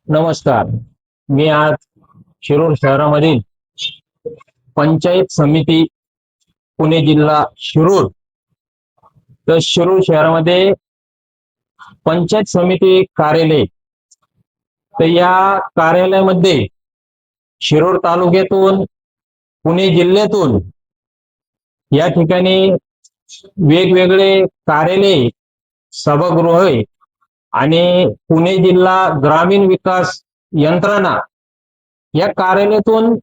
नमस्कार. मी आज शिरूर शहरामधील पंचायत समिती पुणे जिल्हा शिरूर, तर शिरूर शहरामध्ये पंचायत समिती कार्यालय, तर या कार्यालयामध्ये शिरूर तालुक्यातून पुणे जिल्ह्यातून या ठिकाणी वेगवेगळे कार्यालय, सभागृह आणि पुणे जिल्हा ग्रामीण विकास यंत्रणा या कार्यालयातून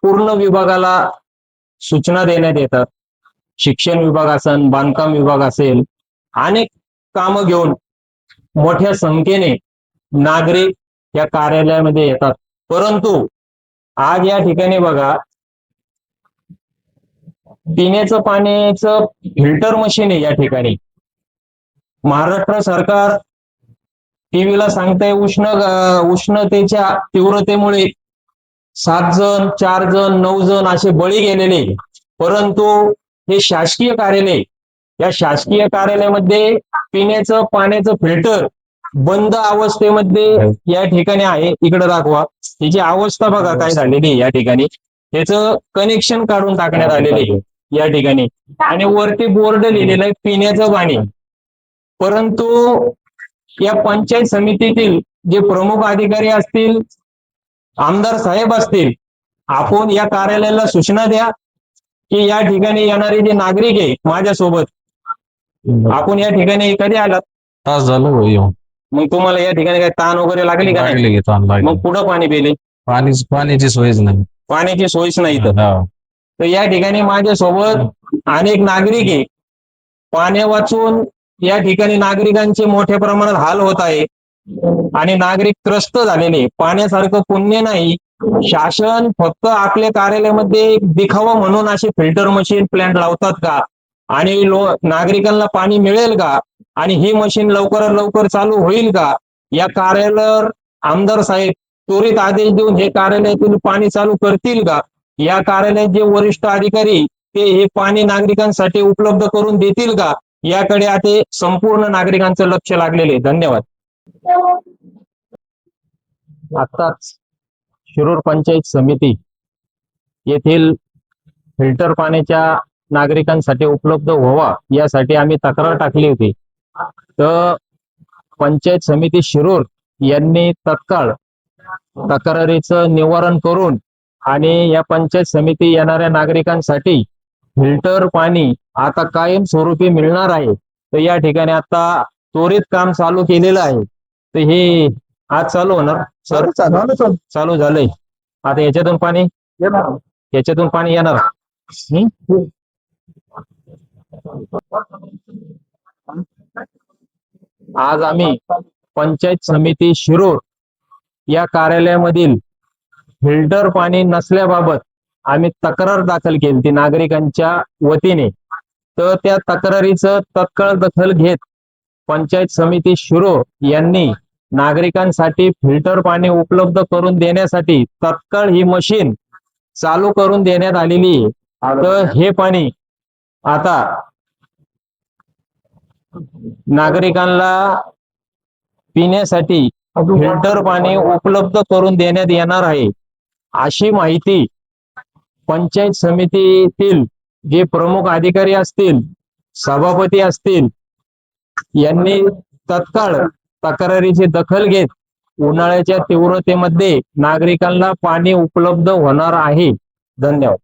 पूर्ण विभागाला सूचना देण्यात येतात. शिक्षण विभाग असेल, बांधकाम विभाग असेल, अनेक कामं घेऊन मोठ्या संख्येने नागरिक या कार्यालयामध्ये येतात. परंतु आज या ठिकाणी बघा, पिण्याचं पाण्याचं फिल्टर मशीन आहे. या ठिकाणी महाराष्ट्र सरकार टीव्हीला सांगतंय उष्णतेच्या तीव्रतेमुळे 7 जण, 4 जण, 9 जण असे बळी गेलेले. परंतु हे शासकीय कार्यालय, या शासकीय कार्यालयामध्ये पिण्याचं पाण्याचं फिल्टर बंद अवस्थेमध्ये या ठिकाणी आहे. इकडे दाखवा, त्याची अवस्था बघा काय झालेली आहे. या ठिकाणी त्याचं कनेक्शन काढून टाकण्यात आलेले आहे या ठिकाणी, आणि वरती बोर्ड लिहिलेलं आहे पिण्याचं पाणी. परंतु या पंचायत समितीतील जे प्रमुख अधिकारी असतील, आमदार साहेब असतील, आपण या कार्यालयाला सूचना द्या की या ठिकाणी येणारे जे नागरिक आहे माझ्यासोबत, आपण या ठिकाणी कधी आलात? तास झालं येऊन. मग तुम्हाला या ठिकाणी काय ताण वगैरे लागली का? लागले की ताण लागले. मग कुठं पाणी पिले? पाण्याची सोयच नाही. पाण्याची सोयच नाही इथं. हा. तर या ठिकाणी माझ्यासोबत अनेक नागरिक आहे. पाण्या वाचून या ठिकाणी नागरिकांचे मोठ्या प्रमाणात हाल होत आहे आणि नागरिक त्रस्त झालेले. पाण्यासारखं पुण्य नाही. शासन फक्त आपल्या कार्यालयामध्ये दिखावा म्हणून असे फिल्टर मशीन प्लांट लावतात का? आणि नागरिकांना पाणी मिळेल का? आणि ही मशीन लवकरात लवकर चालू होईल का? या कार्यालयावर आमदार साहेब त्वरित आदेश देऊन हे कार्यालयातील पाणी चालू करतील का? या कार्यालयात जे वरिष्ठ अधिकारी ते हे पाणी नागरिकांसाठी उपलब्ध करून देतील का? याकडे आता संपूर्ण नागरिकांचं लक्ष लागलेले. धन्यवाद. आताच शिरूर पंचायत समिती येथील फिल्टर पाण्याच्या नागरिकांसाठी उपलब्ध व्हावा यासाठी आम्ही तक्रार टाकली होती. तर पंचायत समिती शिरूर यांनी तत्काळ तक्रारीचं निवारण करून आणि या पंचायत समिती येणाऱ्या नागरिकांसाठी फिल्टर पाणी आता कायम स्वरूपी मिळणार आहे. तर या ठिकाणी आता त्वरित काम चालू केलेलं आहे. तर हे आज चालू होणार सर? चालू झालंय. आता याच्यातून पाणी येणार. आज आम्ही पंचायत समिती शिरूर या कार्यालयामधील फिल्टर पाणी नसल्याबाबत आम्ही तक्रार दाखल केली नागरिकांच्या वतीने. तर त्या तक्रारीचं तत्काळ दखल घेत पंचायत समिती शिरूर यांनी नागरिकांसाठी फिल्टर पाणी उपलब्ध करून देण्यासाठी तत्काळ ही मशीन चालू करून देण्यात आलेली आहे. तर हे पाणी आता नागरिकांना पिण्यासाठी फिल्टर पाणी उपलब्ध करून देण्यात येणार आहे, अशी माहिती पंचायत समितीतील जे प्रमुख अधिकारी असतील, सभापती असतील, यांनी तत्काळ तक्रारीची दखल घेत उन्हाळ्याच्या तीव्रतेमध्ये नागरिकांना पाणी उपलब्ध होणार आहे. धन्यवाद.